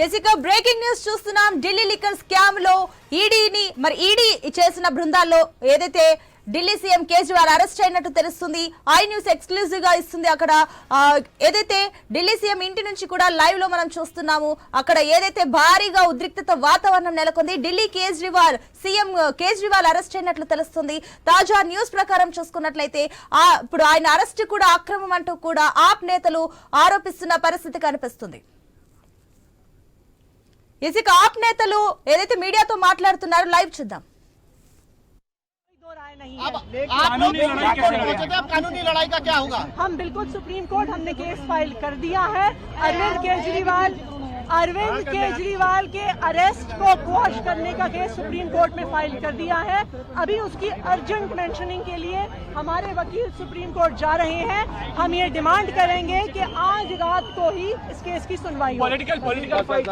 ఎసిక breaking news చూస్తున్నాం. Delhi liquor scam లో ED చేసిన బృందాల్లో ఏదైతే ఢిల్లీ సీఎం కేజ్రీవాల్ అరెస్ట్ అయినట్టు తెలుస్తుంది. ఐ న్యూస్ ఎక్స్క్లూజివ్ గా ఇస్తుంది. అక్కడ ఏదైతే ఢిల్లీ సీఎం ఇంటి నుంచి కూడా లైవ్ లో మనం చూస్తున్నాము. అక్కడ ఏదైతే భారీగా ఉద్రిక్తత వాతావరణం నెలకొంది. ఢిల్లీ సీఎం కేజ్రీవాల్ అరెస్ట్ అయినట్లు తెలుస్తుంది. తాజా న్యూస్ ప్రకారం చూసుకున్నట్లయితే ఇప్పుడు ఆయన అరెస్ట్ కూడా అక్రమం అంటూ కూడా ఆప్ నేతలు ఆరోపిస్తున్న పరిస్థితి కనిపిస్తుంది. ఇసిక ఆప్ నేతలు ఏదైతే మీడియాతో మాట్లాడుతున్నారో లైవ్ చూద్దాం. कानूनी लड़ाई का क्या होगा? हम बिल्कुल सुप्रीम कोर्ट हमने केस फाइल कर दिया है। अरविंद केजरीवाल के अरेस्ट को क्वॉश करने का केस सुप्रीम कोर्ट में फाइल कर दिया है। अभी उसकी अर्जेंट मेंशनिंग के लिए हमारे वकील सुप्रीम कोर्ट जा रहे हैं। हम ये डिमांड करेंगे कि आज रात को ही इस केस की सुनवाई हो। पॉलिटिकल फाइट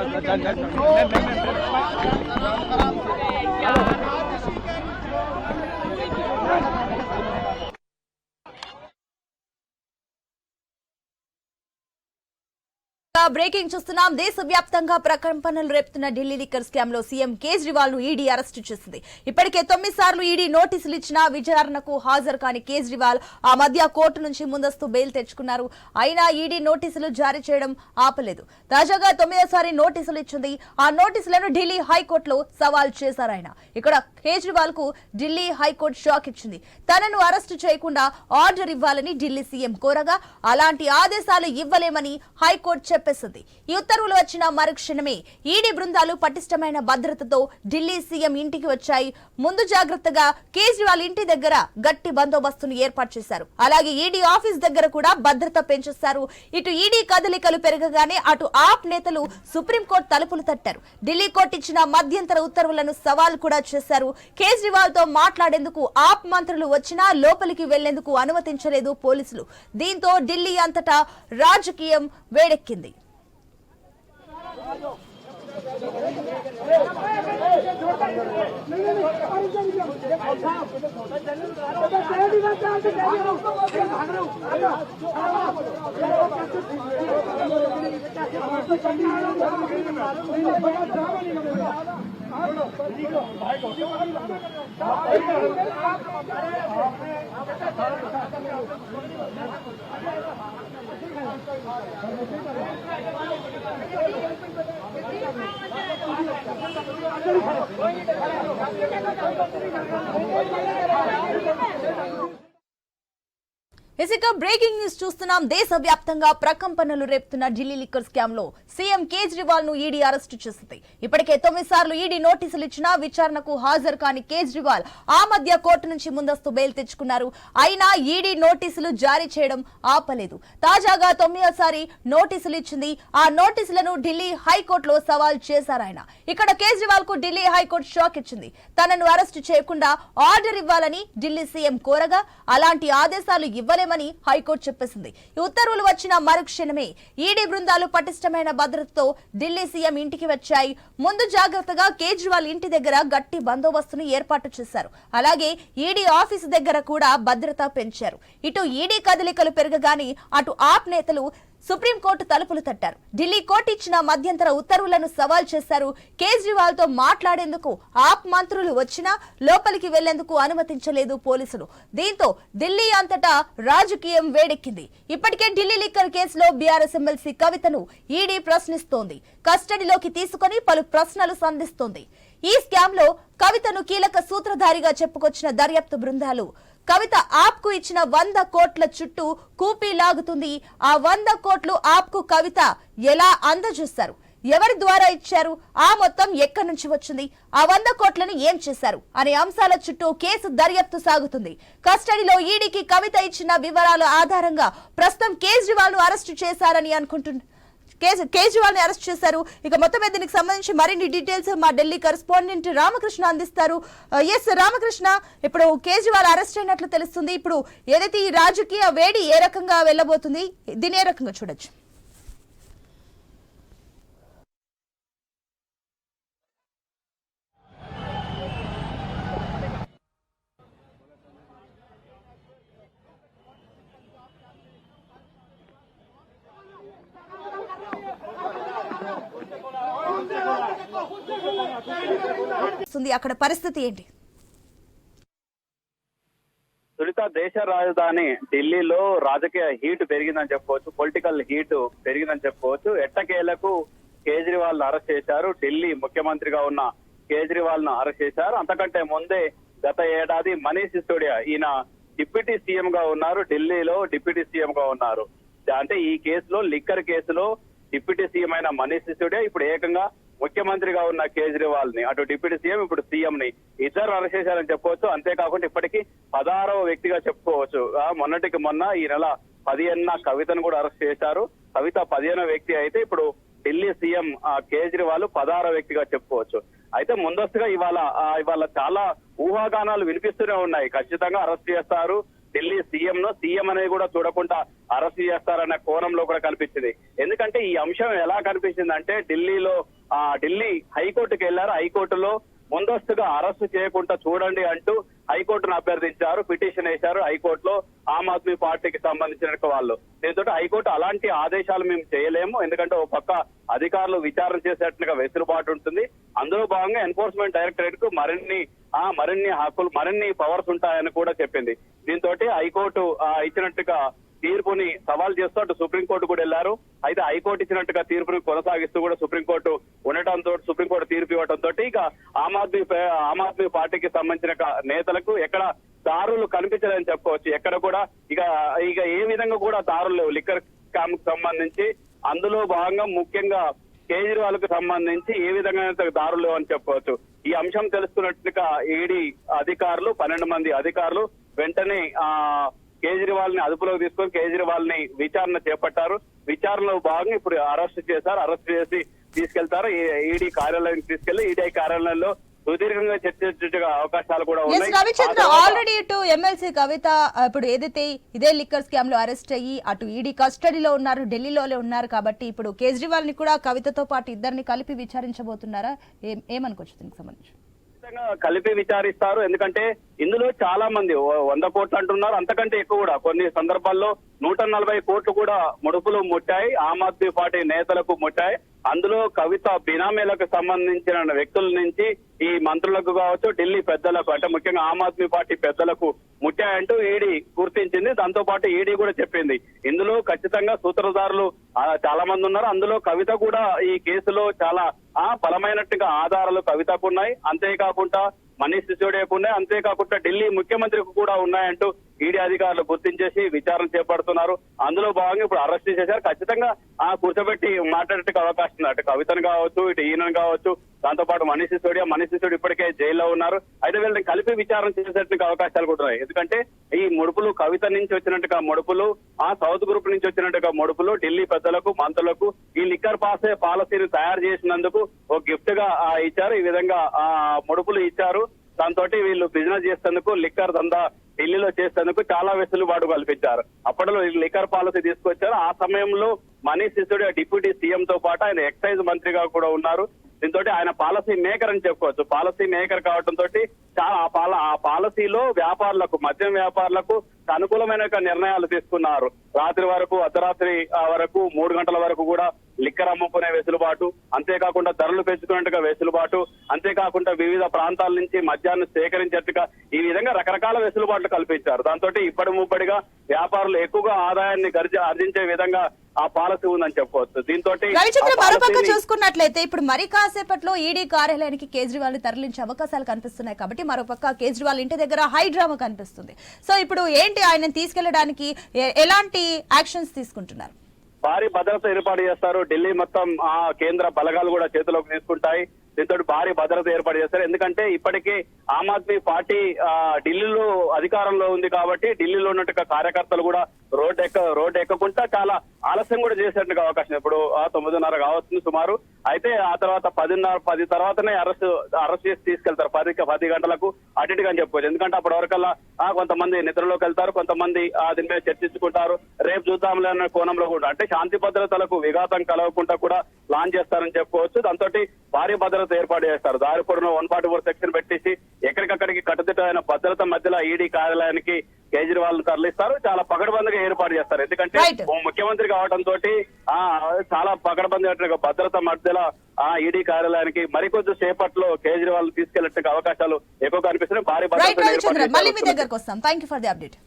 బ్రేకింగ్ చూస్తున్నాం. దేశవ్యాప్తంగా ప్రకంపనలు రేపుతున్న ఢిల్లీ లిక్కర్ స్కామ్ లో సీఎం కేజ్రీవాల్ ను ఈడీ అరెస్టు చేసింది. ఇప్పటికే 9 సార్లు ఈడీ నోటీసులు ఇచ్చినా విచారణకు హాజరు కాని కేజ్రీవాల్ ఆ మధ్య కోర్టు నుంచి ముందస్తు బెయిల్ తెచ్చుకున్నారు. అయినా ఈడీ నోటీసులు జారీ చేయడం ఆపలేదు. తాజాగా 9వ నోటీసులు ఇచ్చింది. ఆ నోటీసులను ఢిల్లీ హైకోర్టులో సవాల్ చేశారు ఆయన. ఇక్కడ కేజ్రీవాల్ కు ఢిల్లీ హైకోర్టు షాక్ ఇచ్చింది. తనను అరెస్టు చేయకుండా ఆర్డర్ ఇవ్వాలని ఢిల్లీ సీఎం కోరగా అలాంటి ఆదేశాలు ఇవ్వలేమని హైకోర్టు చెప్పేసింది. ఈ ఉత్తర్వులు వచ్చిన మరుక్షణమే ఈడీ బృందాలు పటిష్టమైన భద్రతతో ఢిల్లీ సీఎం ఇంటికి వచ్చాయి. ముందు జాగ్రత్తగా కేజ్రీవాల్ ఇంటి దగ్గర గట్టి బందోబస్తును ఏర్పాటు చేశారు. అలాగే ఈడీ ఆఫీస్ దగ్గర కూడా భద్రత పెంచేశారు. ఇటు ఈడీ కదలికలు పెరగగానే అటు ఆప్ నేతలు సుప్రీంకోర్టు తలుపులు తట్టారు. ఢిల్లీ కోర్టు ఇచ్చిన మధ్యంతర ఉత్తర్వులను సవాల్ కూడా చేశారు. కేజ్రీవాల్ తో మాట్లాడేందుకు ఆప్ మంత్రులు వచ్చినా లోపలికి వెళ్లేందుకు అనుమతించలేదు పోలీసులు. దీంతో ఢిల్లీ అంతటా రాజకీయం వేడెక్కింది. ఇక బ్రేకింగ్ న్యూస్ చూస్తున్నాం. దేశవ్యాప్తంగా ప్రకంపనలు రేపుతున్న ఢిల్లీ లిక్కర్ స్కామ్ లో సీఎం కేజ్రీవాల్ ను ఈడీ అరెస్టు చేసింది. ఇప్పటికే 9 సార్లు ఈడీ నోటీసులు ఇచ్చినా విచారణకు హాజరు కాని కేజ్రీవాల్ ఆ మధ్య కోర్టు నుంచి ముందస్తు బెయిల్ తెచ్చుకున్నారు. అయినా ఈడీ నోటీసులు జారీ చేయడం ఆపలేదు. తాజాగా 9వ నోటీసులు ఇచ్చింది. ఆ నోటీసులను ఢిల్లీ హైకోర్టులో సవాల్ చేశారు ఆయన. ఇక్కడ కేజ్రీవాల్ కు ఢిల్లీ హైకోర్టు షాక్ ఇచ్చింది. తనను అరెస్టు చేయకుండా ఆర్డర్ ఇవ్వాలని ఢిల్లీ సీఎం కోరగా అలాంటి ఆదేశాలు ఇవ్వలేమని హైకోర్టు చెప్పేసింది. ఈ ఉత్తర్వులు వచ్చిన మరుక్షణమే ఈడీ బృందాలు పటిష్టమైన భద్రతతో ఢిల్లీ సీఎం ఇంటికి వచ్చాయి. ముందు జాగ్రత్తగా కేజ్రీవాల్ ఇంటి దగ్గర గట్టి బందోబస్తును ఏర్పాటు చేశారు. అలాగే ఈడీ ఆఫీసు దగ్గర కూడా భద్రత పెంచారు. ఇటు ఈడీ కదలికలు పెరగగానే అటు ఆప్ నేతలు సుప్రీంకోర్టు తలుపులు తట్టారు. ఢిల్లీ కోర్టు ఇచ్చిన మధ్యంతర ఉత్తర్వులను సవాల్ చేశారు. కేజ్రీవాల్ తో మాట్లాడేందుకు ఆప్ మంత్రులు వచ్చినా లోపలికి వెళ్లేందుకు అనుమతించలేదు పోలీసులు. దీంతో ఢిల్లీ అంతటా రాజకీయం వేడెక్కింది. ఇప్పటికే ఢిల్లీ లిక్కర్ కేసులో బీఆర్ఎస్ ఎమ్మెల్సీ కవితను ఈడీ ప్రశ్నిస్తోంది. కస్టడీలోకి తీసుకుని పలు ప్రశ్నలు సంధిస్తోంది. ఈ స్కామ్ లో కవితను కీలక సూత్రధారిగా చెప్పుకొచ్చిన దర్యాప్తు బృందాలు కవిత ఆప్ కు ఇచ్చిన 100 కోట్ల చుట్టూ కూపీ లాగుతుంది. ఆ 100 కోట్లు ఆప్ కు కవిత ఎలా అందజేశారు, ఎవరి ద్వారా ఇచ్చారు, ఆ మొత్తం ఎక్కడి నుంచి వచ్చింది, ఆ 100 కోట్లను ఏం చేశారు అనే అంశాల చుట్టూ కేసు దర్యాప్తు సాగుతుంది. కస్టడీలో ఈడీకి కవిత ఇచ్చిన వివరాల ఆధారంగా ప్రస్తుతం కేజ్రీవాల్ ను అరెస్టు చేశారని కేజ్రీవాల్ ని అరెస్ట్ చేశారు. ఇక మొత్తం దీనికి సంబంధించి మరిన్ని డీటెయిల్స్ మా ఢిల్లీ కరెస్పాండెంట్ రామకృష్ణ అందిస్తారు. ఎస్ రామకృష్ణ, ఇప్పుడు కేజ్రీవాల్ అరెస్ట్ అయినట్లు తెలుస్తుంది. ఇప్పుడు ఏదైతే ఈ రాజకీయ వేడి ఏ రకంగా వెళ్ళబోతుంది, దీన్ని ఏ రకంగా చూడొచ్చు? అక్కడ పరిస్థితి ఏంటి? సునీత, దేశ రాజధాని ఢిల్లీలో రాజకీయ హీట్ పెరిగిందని చెప్పుకోవచ్చు, పొలిటికల్ హీట్ పెరిగిందని చెప్పుకోవచ్చు. ఎట్టకేలకు కేజ్రీవాల్ ను అరెస్ట్ చేశారు. ఢిల్లీ ముఖ్యమంత్రిగా ఉన్న కేజ్రీవాల్ ను అరెస్ట్ చేశారు. అంతకంటే ముందే గత ఏడాది మనీష్ సిసోడియా, ఈయన డిప్యూటీ సీఎం గా ఉన్నారు, ఢిల్లీలో డిప్యూటీ సీఎం గా ఉన్నారు. అంటే ఈ కేసులో, లిక్కర్ కేసులో డిప్యూటీ సీఎం అయిన మనీష్ సిసోడియా ఇప్పుడు ఏకంగా ముఖ్యమంత్రిగా ఉన్న కేజ్రీవాల్ ని, అటు డిప్యూటీ సీఎం ఇప్పుడు సీఎం ని ఇద్దరు అరెస్ట్ చేశారని చెప్పవచ్చు. అంతేకాకుండా ఇప్పటికీ 16వ వ్యక్తిగా చెప్పుకోవచ్చు. మొన్నటికి మొన్న ఈ నెల 15న కవితను కూడా అరెస్ట్ చేశారు. కవిత 15వ వ్యక్తి అయితే ఇప్పుడు ఢిల్లీ సీఎం కేజ్రీవాల్ 16వ వ్యక్తిగా చెప్పుకోవచ్చు. అయితే ముందస్తుగా ఇవాళ చాలా ఊహాగానాలు వినిపిస్తూనే ఉన్నాయి. ఖచ్చితంగా అరెస్ట్ చేస్తారు ఢిల్లీ సీఎం అనేది కూడా చూడకుండా అరెస్ట్ చేస్తారన్న కోణంలో కూడా కనిపించింది. ఎందుకంటే ఈ అంశం ఎలా కనిపించింది అంటే, ఢిల్లీ హైకోర్టుకి వెళ్లారు. హైకోర్టులో ముందస్తుగా అరెస్టు చేయకుండా చూడండి అంటూ హైకోర్టును అభ్యర్థించారు, పిటిషన్ వేశారు హైకోర్టులో ఆమ్ ఆద్మీ పార్టీకి సంబంధించిన వాళ్ళు. దీంతో హైకోర్టు అలాంటి ఆదేశాలు మేము చేయలేము, ఎందుకంటే ఒక పక్క అధికారులు విచారణ చేసేట్టుగా వెసులుబాటు ఉంటుంది. అందులో భాగంగా ఎన్ఫోర్స్మెంట్ డైరెక్టరేట్ కు మరిన్ని హక్కులు, మరిన్ని పవర్స్ ఉంటాయని కూడా చెప్పింది. దీంతో హైకోర్టు ఇచ్చినట్టుగా తీర్పుని సవాల్ చేస్తూ అటు సుప్రీంకోర్టు కూడా వెళ్లారు. అయితే హైకోర్టు ఇచ్చినట్టుగా తీర్పుని కొనసాగిస్తూ కూడా సుప్రీంకోర్టు ఉండటంతో, సుప్రీంకోర్టు తీర్పు ఇవ్వడంతో ఇక ఆమ్ ఆద్మీ పార్టీకి సంబంధించిన నేతలకు ఎక్కడ దారులు కనిపించలేదని చెప్పుకోవచ్చు. ఎక్కడ కూడా ఇక ఏ విధంగా కూడా దారులు లేవు లిక్కర్ స్కామ్ కు సంబంధించి. అందులో భాగంగా ముఖ్యంగా కేజ్రీవాల్ కు సంబంధించి ఏ విధంగా దారులు లేవని చెప్పుకోవచ్చు. ఈ అంశం తెలుసుకున్నట్టుగా ఈడీ అధికారులు, 12 మంది అధికారులు వెంటనే కేజ్రీవాల్ ని అదుపులోకి తీసుకొని కేజ్రీవాల్ ని విచారణ చేపట్టారు. విచారణలో భాగంగా ఇప్పుడు అరెస్ట్ చేశారు. అరెస్ట్ చేసి తీసుకెళ్తారు ఈడీ కార్యాలయానికి తీసుకెళ్లి ఈడీ కార్యాలయంలో సుదీర్ఘంగా చర్చించే అవకాశాలు కూడా ఉన్నాయి. రవిచంద్ర, ఆల్రెడీ ఇటు ఎమ్మెల్సీ కవిత ఇప్పుడు ఏదైతే ఇదే లిక్కర్ స్కామ్ లో అరెస్ట్ అయ్యి అటు ఈడీ కస్టడీలో ఉన్నారు, ఢిల్లీలోనే ఉన్నారు కాబట్టి ఇప్పుడు కేజ్రీవాల్ ని కూడా కవితతో పాటు ఇద్దరిని కలిపి విచారించబోతున్నారా? ఏమనుకోవచ్చు దీనికి సంబంధించి? కలిపి విచారిస్తారు. ఎందుకంటే ఇందులో చాలా మంది 100 కోట్లు అంటున్నారు, అంతకంటే ఎక్కువ కూడా కొన్ని సందర్భాల్లో 140 కోట్లు కూడా ముడుపులు ముట్టాయి, ఆమ్ ఆద్మీ పార్టీ నేతలకు ముట్టాయి. అందులో కవిత బినామీలకు సంబంధించిన వ్యక్తుల నుంచి ఈ మంత్రులకు కావచ్చు, ఢిల్లీ పెద్దలకు, అంటే ముఖ్యంగా ఆమ్ ఆద్మీ పార్టీ పెద్దలకు ముట్టాయంటూ ఈడీ గుర్తించింది. దాంతో పాటు ఈడీ కూడా చెప్పింది ఇందులో ఖచ్చితంగా సూత్రధారులు చాలా మంది ఉన్నారు. అందులో కవిత కూడా ఈ కేసులో చాలా బలమైనట్టుగా ఆధారాలు కవితకు ఉన్నాయి, అంతేకాకుండా మనీష్ సిసోడియాకు ఉన్నాయి, అంతేకాకుండా ఢిల్లీ ముఖ్యమంత్రికి కూడా ఉన్నాయంటూ ఈడీ అధికారులు గుర్తించేసి విచారణ చేపడుతున్నారు. అందులో భాగంగా ఇప్పుడు అరెస్ట్ చేశారు. ఖచ్చితంగా కూర్చోబెట్టి మాట్లాడేట్టుకు అవకాశం ఉంది. అటు కవితను కావచ్చు, ఇటు ఈయనను కావచ్చు, దాంతో పాటు మనీష్ సిసోడియా ఇప్పటికే జైల్లో ఉన్నారు. అయితే వీళ్ళని కలిపి విచారణ చేసేట్టుకు అవకాశాలు కూడా ఉన్నాయి. ఎందుకంటే ఈ ముడుపులు కవిత నుంచి వచ్చినట్టుగా ముడుపులు, సౌత్ గ్రూప్ నుంచి వచ్చినట్టుగా ముడుపులు ఢిల్లీ పెద్దలకు, మంత్రులకు ఈ లిక్కర్ పాలసీని తయారు చేసినందుకు ఒక గిఫ్ట్ గా ఇచ్చారు. ఈ విధంగా ముడుపులు ఇచ్చారు. దాంతో వీళ్ళు బిజినెస్ చేసేందుకు, లిక్కర్ దందా ఢిల్లీలో చేసేందుకు చాలా వెసులుబాటు కల్పించారు. అప్పట్లో లిక్కర్ పాలసీ తీసుకొచ్చారు. ఆ సమయంలో మనీష్ సిసోడియా డిప్యూటీ సీఎం తో పాటు ఆయన ఎక్సైజ్ మంత్రిగా కూడా ఉన్నారు. దీంతో ఆయన పాలసీ మేకర్ అని చెప్పుకోవచ్చు. పాలసీ మేకర్ కావడంతో ఆ పాలసీలో వ్యాపారులకు, మద్యం వ్యాపారులకు అనుకూలమైన నిర్ణయాలు తీసుకున్నారు. రాత్రి వరకు, అర్ధరాత్రి వరకు, 3 గంటల వరకు కూడా లిక్కర్ అమ్ముకునే వెసులుబాటు, అంతేకాకుండా ధరలు పెంచుకునేట్టుగా వెసులుబాటు, అంతేకాకుండా వివిధ ప్రాంతాల నుంచి మద్యాన్ని సేకరించేట్టుగా ఈ విధంగా రకరకాల వెసులుబాట్లు కల్పించారు. దాంతో ఇప్పటి ముప్పటిగా వ్యాపారులు ఎక్కువగా ఆదాయాన్ని ఆర్జించే విధంగా ఆ పాలసీ ఉందని చెప్పవచ్చు. దీంతో రవిచంద్ర, మరోపక్క చూసుకున్నట్లయితే ఇప్పుడు మరి కాసేపట్లో ఈడీ కార్యాలయానికి కేజ్రీవాల్ ని తరలించే అవకాశాలు కనిపిస్తున్నాయి కాబట్టి మరోపక్క కేజ్రీవాల్ ఇంటి దగ్గర హై డ్రామా కనిపిస్తుంది. సో ఇప్పుడు ఏంటి, ఆయన తీసుకెళ్లడానికి ఎలాంటి యాక్షన్స్ తీసుకుంటున్నారు? భారీ భద్రత ఏర్పాటు చేస్తారు. ఢిల్లీ మొత్తం కేంద్ర బలగాలు కూడా చేతిలోకి తీసుకుంటాయి. దీంతో భారీ భద్రత ఏర్పాటు చేస్తారు. ఎందుకంటే ఇప్పటికే ఆమ్ ఆద్మీ పార్టీ ఢిల్లీలో అధికారంలో ఉంది కాబట్టి ఢిల్లీలో ఉన్నట్టుగా కార్యకర్తలు కూడా రోడ్డు ఎక్కకుండా చాలా ఆలస్యం కూడా చేసేట్టుగా అవకాశం. ఇప్పుడు 9:30 కావస్తుంది సుమారు. అయితే ఆ తర్వాత 10 తర్వాతనే అరెస్ట్ చేసి తీసుకెళ్తారు. 10 గంటలకు అటు ఇటుగా అని చెప్పుకోవచ్చు. ఎందుకంటే అప్పటి వరకల్లా కొంతమంది నిద్రలోకి వెళ్తారు, కొంతమంది దీని మీద చర్చించుకుంటారు, రేపు చూద్దాంలే అన్న కోణంలో కూడా, అంటే శాంతి భద్రతలకు విఘాతం కలగకుండా కూడా లాంచ్ చేస్తారని చెప్పుకోవచ్చు. దాంతో భారీ భద్రత ఏర్పాటు చేస్తారు. దారి పొడవున 144 సెక్షన్ పెట్టేసి ఎక్కడికక్కడికి కట్టుదిట్టమైన భద్రత మధ్యలో ఈడీ కార్యాలయానికి కేజ్రీవాల్ తరలిస్తారు. చాలా పకడ్బందీగా ఏర్పాటు చేస్తారు. ఎందుకంటే Right. ముఖ్యమంత్రి కావడం తోటి చాలా పకడ్బందీ భద్రత మధ్యలో ఈడీ కార్యాలయానికి మరికొద్ది సేపట్లో కేజ్రీవాల్ తీసుకెళ్లే అవకాశాలు ఎక్కువ కనిపిస్తున్నాయి. భారీ రైట్ రవిచంద్ర, భద్రత మళ్ళీ మీ దగ్గరకు వస్తాం. Thank you for the update.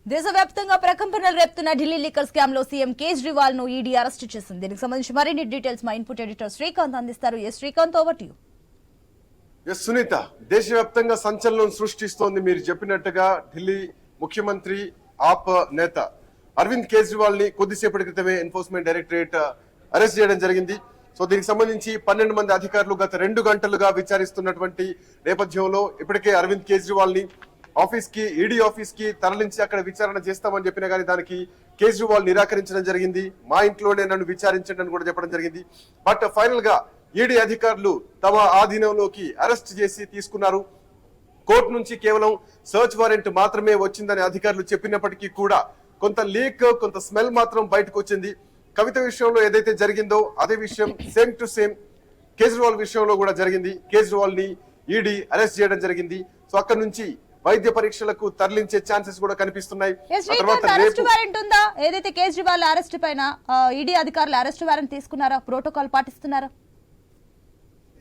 దేశవ్యాప్తంగా ప్రకంపనలు రేపుతున్న ఢిల్లీ లిక్కర్ స్కామ్ లో సీఎం కేజ్రీవాల్ ను ఈడీ అరెస్ట్ చేసింది. దీనికి సంబంధించి మరిన్ని డీటెయిల్స్ మా ఇన్పుట్ ఎడిటర్ శ్రీకాంత్ అందిస్తారు. Srikanth, over to you. Sunitha, దేశవ్యాప్తంగా సంచలనం సృష్టిస్తోంది. మీరు చెప్పినట్టుగా ఢిల్లీ ముఖ్యమంత్రి ఆప్ నేత అరవింద్ కేజ్రీవాల్ ని కొద్దిసేపటి క్రితమే ఎన్ఫోర్స్మెంట్ డైరెక్టరేట్ అరెస్ట్ చేయడం జరిగింది. సో దీనికి సంబంధించి 12 మంది అధికారులు గత 2 గంటలుగా విచారిస్తున్నటువంటి నేపథ్యంలో ఇప్పటికే అరవింద్ కేజ్రీవాల్ ని ఈడీ ఆఫీస్ కి తరలించి అక్కడ విచారణ చేస్తామని చెప్పినా గానీ దానికి కేజ్రీవాల్ నిరాకరించడం జరిగింది. మా ఇంట్లోనే నన్ను విచారించండి అని కూడా చెప్పడం జరిగింది. బట్ ఫైనల్ గా ఈడీ అధికారులు తమ ఆధీనంలోకి అరెస్ట్ చేసి తీసుకున్నారు. కోర్టు నుంచి కేవలం సర్చ్ వారెంట్ మాత్రమే వచ్చిందని అధికారులు చెప్పినప్పటికీ కూడా కొంత లీక్, కొంత స్మెల్ మాత్రం బయటకు వచ్చింది. కవిత విషయంలో ఏదైతే జరిగిందో అదే విషయం సేమ్ టు సేమ్ కేజ్రీవాల్ విషయంలో కూడా జరిగింది. కేజ్రీవాల్ ని ఈడీ అరెస్ట్ చేయడం జరిగింది. సో అక్కడ నుంచి వైద్య పరీక్షలకు తరలించే ఛాన్సెస్ కూడా కనిపిస్తున్నాయి. అరెస్ట్ వారెంట్ ఉందా? ఏదైతే కేజ్రీవాల్ అరెస్ట్ పైన ఈడీ అధికారులు అరెస్ట్ వారెంట్ తీసుకున్నారా? ప్రోటోకాల్ పాటిస్తున్నారా?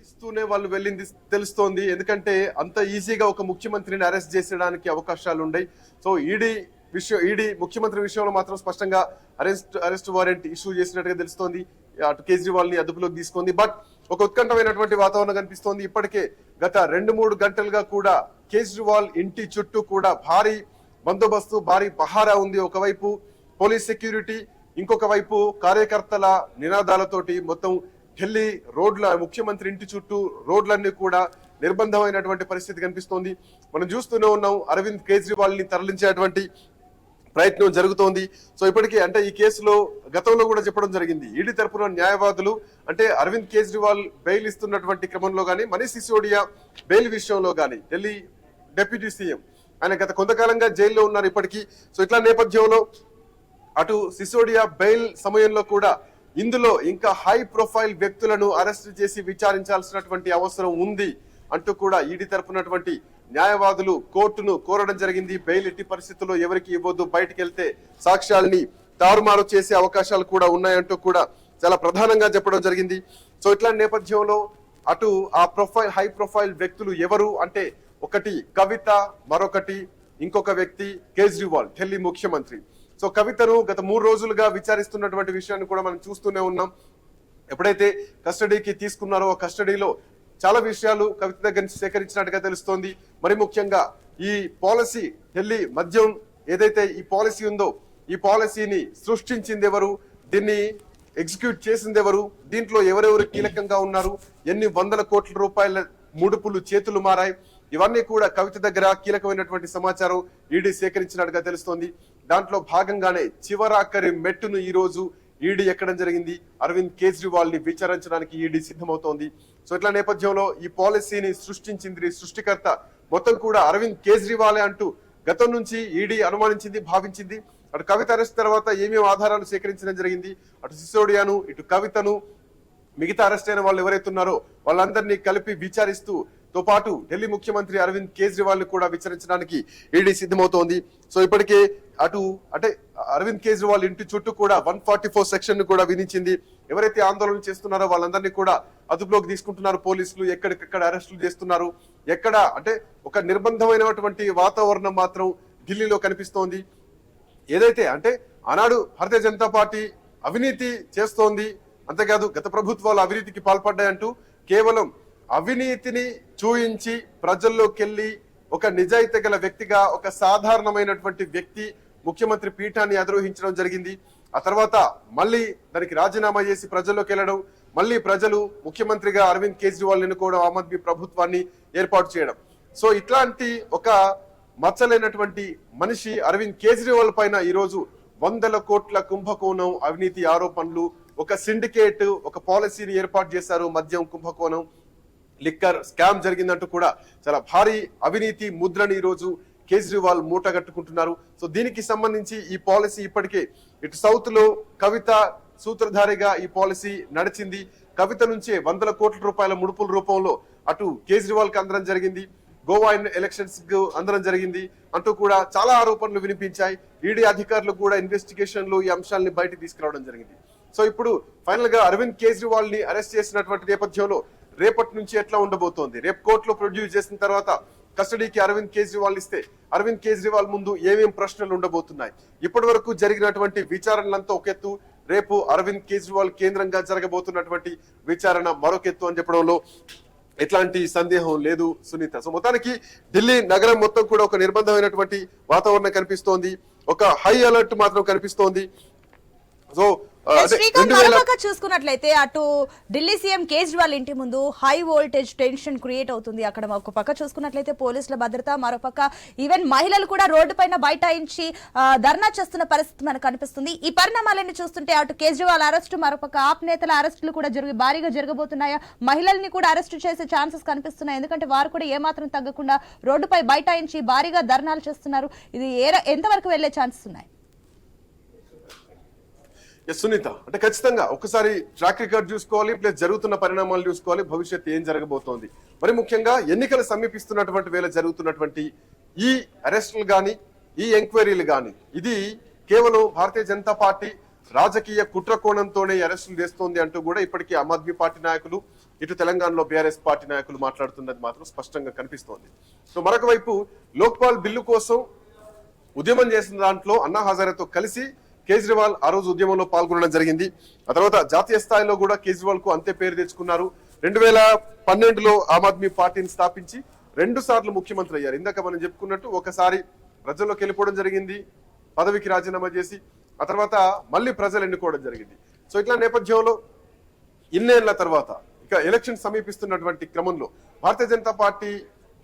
ఇస్తూనే వాళ్ళు వెళ్ళింది తెలుస్తోంది. ఎందుకంటే అంత ఈజీగా ఒక ముఖ్యమంత్రిని అరెస్ట్ చేసేయడానికి అవకాశాలు ఉన్నాయి. సో ఈడీ ముఖ్యమంత్రి విషయంలో మాత్రం స్పష్టంగా అరెస్ట్ వారెంట్ ఇష్యూ చేసినట్టుగా తెలుస్తోంది. అటు కేజ్రీవాల్ ని అదుపులోకి తీసుకుంది. బట్ ఒక ఉత్కంఠమైనటువంటి వాతావరణం కనిపిస్తోంది. ఇప్పటికే గత 2-3 గంటలుగా కూడా కేజ్రీవాల్ ఇంటి చుట్టూ కూడా భారీ బందోబస్తు, భారీ పహారా ఉంది. ఒకవైపు పోలీస్ సెక్యూరిటీ, ఇంకొక వైపు కార్యకర్తల నినాదాలతోటి మొత్తం ఢిల్లీ ముఖ్యమంత్రి ఇంటి చుట్టూ రోడ్లన్నీ కూడా నిర్బంధమైనటువంటి పరిస్థితి కనిపిస్తోంది. మనం చూస్తూనే ఉన్నాం. అరవింద్ కేజ్రీవాల్ ని తరలించేటువంటి ప్రయత్నం జరుగుతోంది. సో ఇప్పటికీ అంటే ఈ కేసులో గతంలో కూడా చెప్పడం జరిగింది. ఈడీ తరపున న్యాయవాదులు అంటే అరవింద్ కేజ్రీవాల్ బెయిల్ ఇస్తున్నటువంటి క్రమంలో గానీ, మనీష్ సిసోడియా బెయిల్ విషయంలో గానీ, ఢిల్లీ డిప్యూటీ సీఎం ఆయన గత కొంతకాలంగా జైల్లో ఉన్నారు ఇప్పటికీ. సో ఇట్లా నేపథ్యంలో అటు సిసోడియా బెయిల్ సమయంలో కూడా ఇందులో ఇంకా హై ప్రొఫైల్ వ్యక్తులను అరెస్ట్ చేసి విచారించాల్సినటువంటి అవసరం ఉంది అంటూ కూడా ఈడీ తరపునటువంటి న్యాయవాదులు కోర్టును కోరడం జరిగింది. బెయిల్ ఎట్టి పరిస్థితుల్లో ఎవరికి ఇవ్వద్దు, బయటికి వెళ్తే సాక్ష్యాల్ని తారుమారు చేసే అవకాశాలు కూడా ఉన్నాయంటూ కూడా చాలా ప్రధానంగా చెప్పడం జరిగింది. సో ఇట్లాంటి నేపథ్యంలో అటు ఆ హై ప్రొఫైల్ వ్యక్తులు ఎవరు అంటే ఒకటి కవిత, మరొకటి ఇంకొక వ్యక్తి కేజ్రీవాల్ ఢిల్లీ ముఖ్యమంత్రి. సో కవితను గత 3 రోజులుగా విచారిస్తున్నటువంటి విషయాన్ని కూడా మనం చూస్తూనే ఉన్నాం. ఎప్పుడైతే కస్టడీకి తీసుకున్నారో ఆ కస్టడీలో చాలా విషయాలు కవిత దగ్గర నుంచి సేకరించినట్టుగా తెలుస్తోంది. మరి ముఖ్యంగా ఈ పాలసీ ఢిల్లీ మద్యం ఏదైతే ఈ పాలసీ ఉందో ఈ పాలసీని సృష్టించింది ఎవరు, దీన్ని ఎగ్జిక్యూట్ చేసింది ఎవరు, దీంట్లో ఎవరెవరు కీలకంగా ఉన్నారు, ఎన్ని వందల కోట్ల రూపాయల ముడుపులు చేతులు మారాయి, ఇవన్నీ కూడా కవిత దగ్గర కీలకమైనటువంటి సమాచారం ఈడీ సేకరించినట్టుగా తెలుస్తోంది. దాంట్లో భాగంగానే చివరాఖరి మెట్టును ఈ రోజు ఈడీ ఎక్కడం జరిగింది. అరవింద్ కేజ్రీవాల్ ని విచారించడానికి ఈడీ సిద్ధమవుతోంది. సో ఇట్లా నేపథ్యంలో ఈ పాలసీని సృష్టించింది సృష్టికర్త మొత్తం కూడా అరవింద్ కేజ్రీవాలే అంటూ గతం నుంచి ఈడీ అనుమానించింది, భావించింది. అటు కవిత అరెస్ట్ తర్వాత ఏమేమి ఆధారాలు సేకరించడం జరిగింది, అటు సిసోడియాను ఇటు కవితను మిగతా అరెస్ట్ అయిన వాళ్ళు ఎవరైతే ఉన్నారో వాళ్ళందరినీ కలిపి విచారిస్తూ తో పాటు ఢిల్లీ ముఖ్యమంత్రి అరవింద్ కేజ్రీవాల్ ని కూడా విచారించడానికి ఈడీ సిద్ధమవుతోంది. సో ఇప్పటికే అంటే అరవింద్ కేజ్రీవాల్ ఇంటి చుట్టూ కూడా 144 సెక్షన్ ను కూడా విధించింది. ఎవరైతే ఆందోళన చేస్తున్నారో వాళ్ళందరినీ కూడా అదుపులోకి తీసుకుంటున్నారు పోలీసులు. ఎక్కడికక్కడ అరెస్టులు చేస్తున్నారు. ఎక్కడ అంటే ఒక నిర్బంధమైనటువంటి వాతావరణం మాత్రం ఢిల్లీలో కనిపిస్తోంది. ఏదైతే అంటే ఆనాడు భారతీయ జనతా పార్టీ అవినీతి చేస్తోంది, అంతేకాదు గత ప్రభుత్వాలు అవినీతికి పాల్పడ్డాయంటూ కేవలం అవినీతిని చూయించి ప్రజల్లోకి వెళ్ళి ఒక నిజాయితీ గల వ్యక్తిగా ఒక సాధారణమైనటువంటి వ్యక్తి ముఖ్యమంత్రి పీఠాన్ని అధిరోహించడం జరిగింది. ఆ తర్వాత మళ్ళీ దానికి రాజీనామా చేసి ప్రజల్లోకి వెళ్ళడం, మళ్ళీ ప్రజలు ముఖ్యమంత్రిగా అరవింద్ కేజ్రీవాల్ ఎన్నుకోవడం, ఆమ్ ఆద్మీ ప్రభుత్వాన్ని ఏర్పాటు చేయడం. సో ఇట్లాంటి ఒక మచ్చలేనటువంటి మనిషి అరవింద్ కేజ్రీవాల్ పైన ఈరోజు 100 కోట్ల కుంభకోణం అవినీతి ఆరోపణలు, ఒక సిండికేట్ ఒక పాలసీని ఏర్పాటు చేశారు, మద్యం కుంభకోణం లిక్కర్ స్కామ్ జరిగిందంటూ కూడా చాలా భారీ అవినీతి ముద్రని ఈ రోజు కేజ్రీవాల్ మూటగట్టుకుంటున్నారు. సో దీనికి సంబంధించి ఈ పాలసీ ఇప్పటికే ఇటు సౌత్ లో కవిత సూత్రధారిగా ఈ పాలసీ నడిచింది. కవిత నుంచే 100 కోట్ల రూపాయల ముడుపుల రూపంలో అటు కేజ్రీవాల్ కి అందడం జరిగింది, గోవా ఎలక్షన్స్ కు అందడం జరిగింది అంటూ కూడా చాలా ఆరోపణలు వినిపించాయి. ఈడీ అధికారులు కూడా ఇన్వెస్టిగేషన్ లో ఈ అంశాలని బయటకు తీసుకురావడం జరిగింది. సో ఇప్పుడు ఫైనల్ గా అరవింద్ కేజ్రీవాల్ ని అరెస్ట్ చేసినటువంటి నేపథ్యంలో రేపటి నుంచి ఎట్లా ఉండబోతోంది, రేపు కోర్టులో ప్రొడ్యూస్ చేసిన తర్వాత కస్టడీకి అరవింద్ కేజ్రీవాల్ ఇస్తే అరవింద్ కేజ్రీవాల్ ముందు ఏమేం ప్రశ్నలు ఉండబోతున్నాయి, ఇప్పటి వరకు జరిగినటువంటి విచారణలంతా ఒక ఎత్తు, రేపు అరవింద్ కేజ్రీవాల్ కేంద్రంగా జరగబోతున్నటువంటి విచారణ మరొకెత్తు అని చెప్పడంలో ఎట్లాంటి సందేహం లేదు సునీత. సో మొత్తానికి ఢిల్లీ నగరం మొత్తం కూడా ఒక నిర్బంధమైనటువంటి వాతావరణం కనిపిస్తోంది, ఒక హై అలర్ట్ మాత్రం కనిపిస్తోంది. సో శ్రీకాంత్ మరోపక్క చూసుకున్నట్లయితే అటు ఢిల్లీ సీఎం కేజ్రీవాల్ ఇంటి ముందు హై వోల్టేజ్ టెన్షన్ క్రియేట్ అవుతుంది. అక్కడ ఒక పక్క చూసుకున్నట్లయితే పోలీసుల భద్రత, మరోపక్క ఈవెన్ మహిళలు కూడా రోడ్డు పైన బైఠాయించి ధర్నా చేస్తున్న పరిస్థితి మనకు కనిపిస్తుంది. ఈ పరిణామాలన్నీ చూస్తుంటే అటు కేజ్రీవాల్ అరెస్టు, మరోపక్క ఆప్ నేతల అరెస్టులు కూడా భారీగా జరగబోతున్నాయా, మహిళల్ని కూడా అరెస్టు చేసే ఛాన్సెస్ కనిపిస్తున్నాయి. ఎందుకంటే వారు కూడా ఏమాత్రం తగ్గకుండా రోడ్డుపై బైఠాయించి భారీగా ధర్నాలు చేస్తున్నారు. ఇది ఎంతవరకు వెళ్లే ఛాన్సెస్ ఉన్నాయి? సునీత అంటే ఖచ్చితంగా ఒకసారి ట్రాక్ రికార్డ్ చూసుకోవాలి, ప్లస్ జరుగుతున్న పరిణామాలు చూసుకోవాలి, భవిష్యత్తు ఏం జరగబోతోంది. మరి ముఖ్యంగా ఎన్నికలు సమీపిస్తున్నటువంటి వేళ జరుగుతున్నటువంటి ఈ అరెస్టులు గాని ఈ ఎంక్వైరీలు గాని ఇది కేవలం భారతీయ జనతా పార్టీ రాజకీయ కుట్ర కోణంతోనే అరెస్టులు చేస్తోంది అంటూ కూడా ఇప్పటికీ ఆమ్ ఆద్మీ పార్టీ నాయకులు, ఇటు తెలంగాణలో బీఆర్ఎస్ పార్టీ నాయకులు మాట్లాడుతున్నది మాత్రం స్పష్టంగా కనిపిస్తోంది. సో మరొక వైపు లోక్పాల్ బిల్లు కోసం ఉద్యమం చేసిన దాంట్లో అన్నా హజారేతో కలిసి కేజ్రీవాల్ ఆ రోజు ఉద్యమంలో పాల్గొనడం జరిగింది. ఆ తర్వాత జాతీయ స్థాయిలో కూడా కేజ్రీవాల్ కు అంతే పేరు తెచ్చుకున్నారు. 2012లో ఆమ్ ఆద్మీ పార్టీని స్థాపించి 2 సార్లు ముఖ్యమంత్రి అయ్యారు. ఇందాక మనం చెప్పుకున్నట్టు ఒకసారి ప్రజల్లోకి వెళ్ళిపోవడం జరిగింది, పదవికి రాజీనామా చేసి ఆ తర్వాత మళ్ళీ ప్రజలు ఎన్నుకోవడం జరిగింది. సో ఇట్లా నేపథ్యంలో ఇన్నేళ్ల తర్వాత ఇక ఎలక్షన్ సమీపిస్తున్నటువంటి క్రమంలో భారతీయ జనతా పార్టీ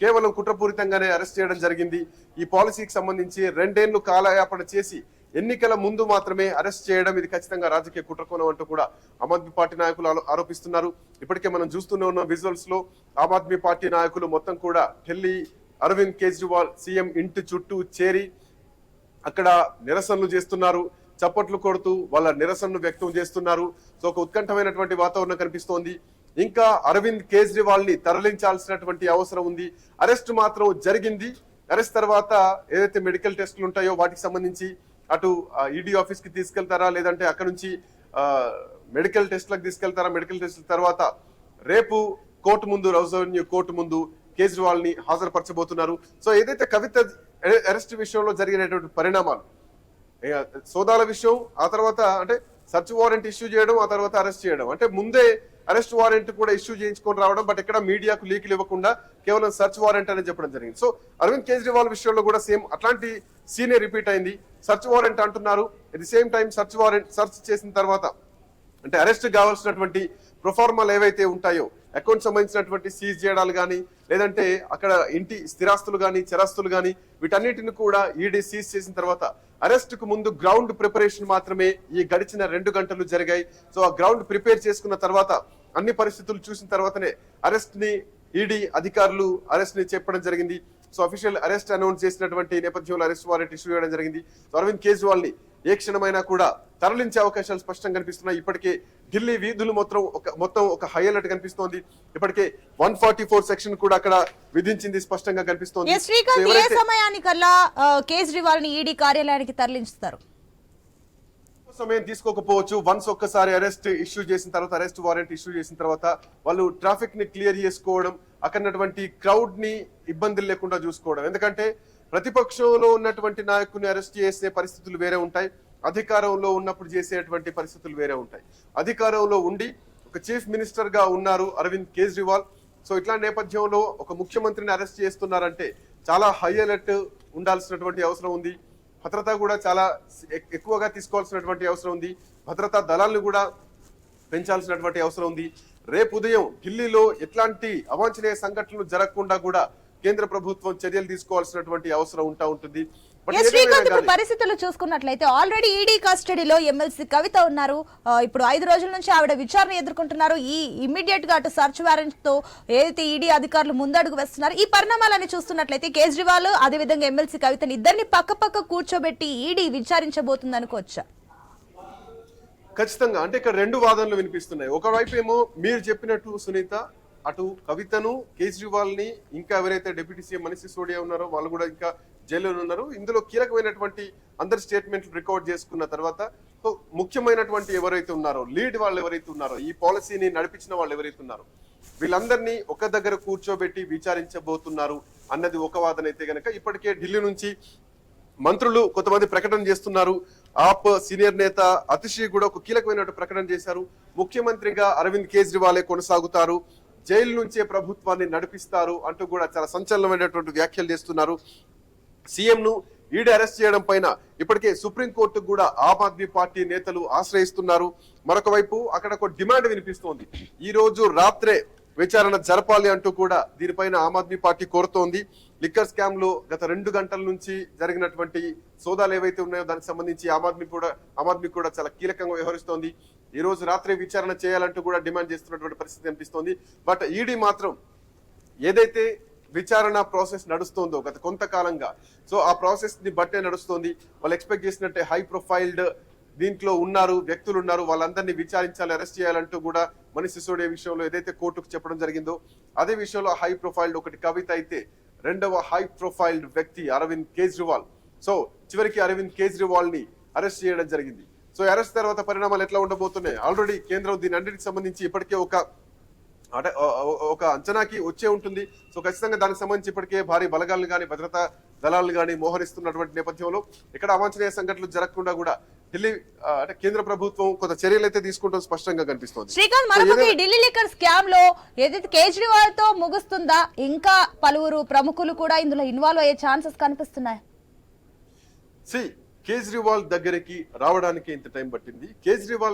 కేవలం కుట్రపూరితంగానే అరెస్ట్ చేయడం జరిగింది. ఈ పాలసీకి సంబంధించి 2 ఏళ్లు కాలయాపన చేసి ఎన్నికల ముందు మాత్రమే అరెస్ట్ చేయడం ఇది ఖచ్చితంగా రాజకీయ కుట్రకోణం అంటూ కూడా ఆమ్ ఆద్మీ పార్టీ నాయకులు ఆరోపిస్తున్నారు. ఇప్పటికే మనం చూస్తూనే ఉన్న విజువల్స్ లో ఆమ్ ఆద్మీ పార్టీ నాయకులు మొత్తం కూడా ఢిల్లీ అరవింద్ కేజ్రీవాల్ సీఎం ఇంటి చుట్టూ చేరి అక్కడ నిరసనలు చేస్తున్నారు, చప్పట్లు కొడుతూ వాళ్ళ నిరసనను వ్యక్తం చేస్తున్నారు. సో ఒక ఉత్కంఠమైనటువంటి వాతావరణం కనిపిస్తోంది. ఇంకా అరవింద్ కేజ్రీవాల్ ని తరలించాల్సినటువంటి అవసరం ఉంది. అరెస్ట్ మాత్రం జరిగింది. అరెస్ట్ తర్వాత ఏదైతే మెడికల్ టెస్టులు ఉంటాయో వాటికి సంబంధించి అటు ఈడీ ఆఫీస్ కి తీసుకెళ్తారా, లేదంటే అక్కడ నుంచి మెడికల్ టెస్ట్లకు తీసుకెళ్తారా, మెడికల్ టెస్ట్ల తర్వాత రేపు కోర్టు ముందు, రౌజ్ అవెన్యూ కోర్టు ముందు కేజ్రీవాల్ ని హాజరుపరచబోతున్నారు. సో ఏదైతే కవిత అరెస్ట్ విషయంలో జరిగినటువంటి పరిణామాలు, సోదాల విషయం, ఆ తర్వాత అంటే సర్చ్ వారెంట్ ఇష్యూ చేయడం, ఆ తర్వాత అరెస్ట్ చేయడం. అంటే ముందే అరెస్ట్ వారెంట్ కూడా ఇష్యూ చేయించుకొని రావడం, బట్ ఎక్కడ మీడియాకు లీకులు ఇవ్వకుండా కేవలం సర్చ్ వారెంట్ అని చెప్పడం జరిగింది. సో అరవింద్ కేజ్రీవాల్ విషయంలో కూడా సేమ్ అట్లాంటి సీనే రిపీట్ అయింది. సర్చ్ వారెంట్ అంటున్నారు, at the same time search చేసిన తర్వాత అంటే అరెస్ట్ కావాల్సినటువంటి ప్రొఫార్మాలు ఏవైతే ఉంటాయో, అకౌంట్ సంబంధించినటువంటి సీజ్ చేయడాలు కానీ, లేదంటే అక్కడ ఇంటి స్థిరాస్తులు కానీ చరాస్తులు కానీ, వీటన్నిటిని కూడా ఈడీ సీజ్ చేసిన తర్వాత అరెస్ట్ కు ముందు గ్రౌండ్ ప్రిపరేషన్ మాత్రమే ఈ గడిచిన 2 గంటలు జరిగాయి. సో ఆ గ్రౌండ్ ప్రిపేర్ చేసుకున్న తర్వాత అన్ని పరిస్థితులు చూసిన తర్వాతనే అరెస్ట్ ని ఈడీ అధికారులు అరెస్ట్ ని చెప్పడం జరిగింది. సో అఫీషియల్ అరెస్ట్ అనౌన్స్ చేసినటువంటి నేపథ్యంలో అరెస్ట్ వారెంట్ ఇష్యూ చేయడం జరిగింది. సో అరవింద్ కేజ్రీవాల్ ని ఏ క్షణమైనా కూడా తరలించే అవకాశాలు స్పష్టంగా కనిపిస్తున్నాయి. ఇప్పటికే ఢిల్లీ వీధులు మొత్తం ఒక హై అలర్ట్ కనిపిస్తోంది. ఇప్పటికే 144 సెక్షన్ కూడా అక్కడ విధించింది స్పష్టంగా కనిపిస్తోంది. శ్రీకాంత్, ఏ సమయానికల్లా కేజ్రీవాల్ ని ఈడీ కార్యాలయానికి తరలించుతారు? సమయం తీసుకోకపోవచ్చు. వన్స్ ఒక్కసారి అరెస్ట్ ఇష్యూ చేసిన తర్వాత, అరెస్ట్ వారెంట్ ఇష్యూ చేసిన తర్వాత వాళ్ళు ట్రాఫిక్ ని క్లియర్ చేసుకోవడం, అక్కడటువంటి క్రౌడ్ ని ఇబ్బందులు లేకుండా చూసుకోవడం. ఎందుకంటే ప్రతిపక్షంలో ఉన్నటువంటి నాయకుని అరెస్ట్ చేసే పరిస్థితులు వేరే ఉంటాయి, అధికారంలో ఉన్నప్పుడు చేసేటువంటి పరిస్థితులు వేరే ఉంటాయి. అధికారంలో ఉండి ఒక చీఫ్ మినిస్టర్ గా ఉన్నారు అరవింద్ కేజ్రీవాల్. సో ఇట్లాంటి నేపథ్యంలో ఒక ముఖ్యమంత్రిని అరెస్ట్ చేస్తున్నారంటే చాలా హై అలర్ట్ ఉండాల్సినటువంటి అవసరం ఉంది. భద్రత కూడా చాలా ఎక్కువగా తీసుకోవాల్సినటువంటి అవసరం ఉంది. భద్రతా దళాలను కూడా పెంచాల్సినటువంటి అవసరం ఉంది. రేపు ఉదయం ఢిల్లీలో ఎట్లాంటి అవాంఛనీయ సంఘటనలు జరగకుండా కూడా కేంద్ర ప్రభుత్వం చర్యలు తీసుకోవాల్సినటువంటి అవసరం ఉంటుంది. శ్రీకాంత్, ఇప్పుడు పరిస్థితులు చూసుకున్నట్లయితే ఆల్రెడీ ఈడీ కస్టడీలో ఎమ్మెల్సీ కవిత ఉన్నారు. ఇప్పుడు 5 రోజుల నుంచి ఆవిడ విచారణ ఎదుర్కొంటున్నారు. ఈ ఇమ్మీడియట్ గా అటు సర్చ్ వారెంట్ తో ఏదైతే ఈడీ అధికారులు ముందడుగు వేస్తున్నారు, ఈ పరిణామాలని చూస్తున్నట్లయితే కేజ్రీవాల్ అదేవిధంగా ఎమ్మెల్సీ కవితని ఇద్దరిని పక్క కూర్చోబెట్టి ఈడీ విచారించబోతుంది అనుకోవచ్చా? ఖచ్చితంగా. అంటే ఇక్కడ 2 వాదనలు వినిపిస్తున్నాయి. ఒకవైపు ఏమో మీరు చెప్పినట్టు సునీత, అటు కవితను, కేజ్రీవాల్ ని, ఇంకా ఎవరైతే డిప్యూటీ సీఎం మనీష్ సిసోడియా ఉన్నారో వాళ్ళు కూడా ఇంకా జైల్లో ఉన్నారు. ఇందులో కీలకమైనటువంటి అందరి స్టేట్మెంట్లు రికార్డ్ చేసుకున్న తర్వాత ముఖ్యమైనటువంటి ఎవరైతే ఉన్నారో, లీడ్ వాళ్ళు ఎవరైతే ఉన్నారో, ఈ పాలసీని నడిపించిన వాళ్ళు ఎవరైతే ఉన్నారో, వీళ్ళందరినీ ఒక దగ్గర కూర్చోబెట్టి విచారించబోతున్నారు అన్నది ఒక వాదన అయితే గనక, ఇప్పటికే ఢిల్లీ నుంచి మంత్రులు కొంతమంది ప్రకటన చేస్తున్నారు. ఆప్ సీనియర్ నేత అతిషి కూడా ఒక కీలకమైన ప్రకటన చేశారు. ముఖ్యమంత్రిగా అరవింద్ కేజ్రీవాలే కొనసాగుతారు, జైలు నుంచే ప్రభుత్వాన్ని నడిపిస్తారు అంటూ కూడా చాలా సంచలనమైనటువంటి వ్యాఖ్యలు చేస్తున్నారు. సీఎం ను ఈడీ అరెస్ట్ చేయడం పైన ఇప్పటికే సుప్రీంకోర్టు కూడా ఆమ్ ఆద్మీ పార్టీ నేతలు ఆశ్రయిస్తున్నారు. మరొక వైపు అక్కడ ఒక డిమాండ్ వినిపిస్తోంది, ఈ రోజు రాత్రే విచారణ జరపాలి అంటూ కూడా దీనిపైన ఆమ్ ఆద్మీ పార్టీ కోరుతోంది. లిక్కర్ స్కామ్ లో గత 2 గంటల నుంచి జరిగినటువంటి సోదాలు ఏవైతే ఉన్నాయో దానికి సంబంధించి ఆమ్ ఆద్మీ కూడా చాలా కీలకంగా వ్యవహరిస్తోంది. ఈ రోజు రాత్రి విచారణ చేయాలంటూ కూడా డిమాండ్ చేస్తున్నటువంటి పరిస్థితి కనిపిస్తోంది. బట్ ఈడీ మాత్రం ఏదైతే విచారణ ప్రాసెస్ నడుస్తోందో గత కొంతకాలంగా, సో ఆ ప్రాసెస్ ని బట్టే నడుస్తోంది. వాళ్ళు ఎక్స్పెక్ట్ చేసినట్టే హై ప్రొఫైల్డ్ దీంట్లో వ్యక్తులు ఉన్నారు, వాళ్ళందరినీ విచారించాలి, అరెస్ట్ చేయాలంటూ కూడా మనీష్ సిసోడియా విషయంలో ఏదైతే కోర్టుకు చెప్పడం జరిగిందో అదే విషయంలో హై ప్రొఫైల్డ్ ఒకటి కవిత అయితే, రెండవ హై ప్రొఫైల్డ్ వ్యక్తి అరవింద్ కేజ్రీవాల్. సో చివరికి అరవింద్ కేజ్రీవాల్ ని అరెస్ట్ చేయడం జరిగింది. సో అరెస్ట్ తర్వాత పరిణామాలు ఎట్లా ఉండబోతున్నాయి? ఆల్రెడీ కేంద్రం దీని అన్నిటికి సంబంధించి ఇప్పటికే ఒక అంచనాకి వచ్చే ఉంటుంది. సో ఖచ్చితంగా దానికి సంబంధించి ఇప్పటికే భారీ బలగాలను కానీ భద్రతా దళాలను కానీ మోహరిస్తున్నటువంటి నేపథ్యంలో ఇక్కడ అవాంఛనీయ సంఘటనలు జరగకుండా కూడా ఢిల్లీ అంటే కేంద్ర ప్రభుత్వం కొంత చర్యలు అయితే తీసుకుంటాం స్పష్టంగా కనిపిస్తోంది. శ్రీకాంత్, మరొక ఢిల్లీ లిక్కర్ స్కామ్ లో ఏదైతే కేజ్రీవాల్ తో ముగుస్తుందా, ఇంకా పలువురు ప్రముఖులు కూడా ఇందులో ఇన్వాల్వ్ అయ్యే ఛాన్సెస్ కనిపిస్తున్నాయి? కేజ్రీవాల్ దగ్గరికి రావడానికి ఇంత టైం పట్టింది. కేజ్రీవాల్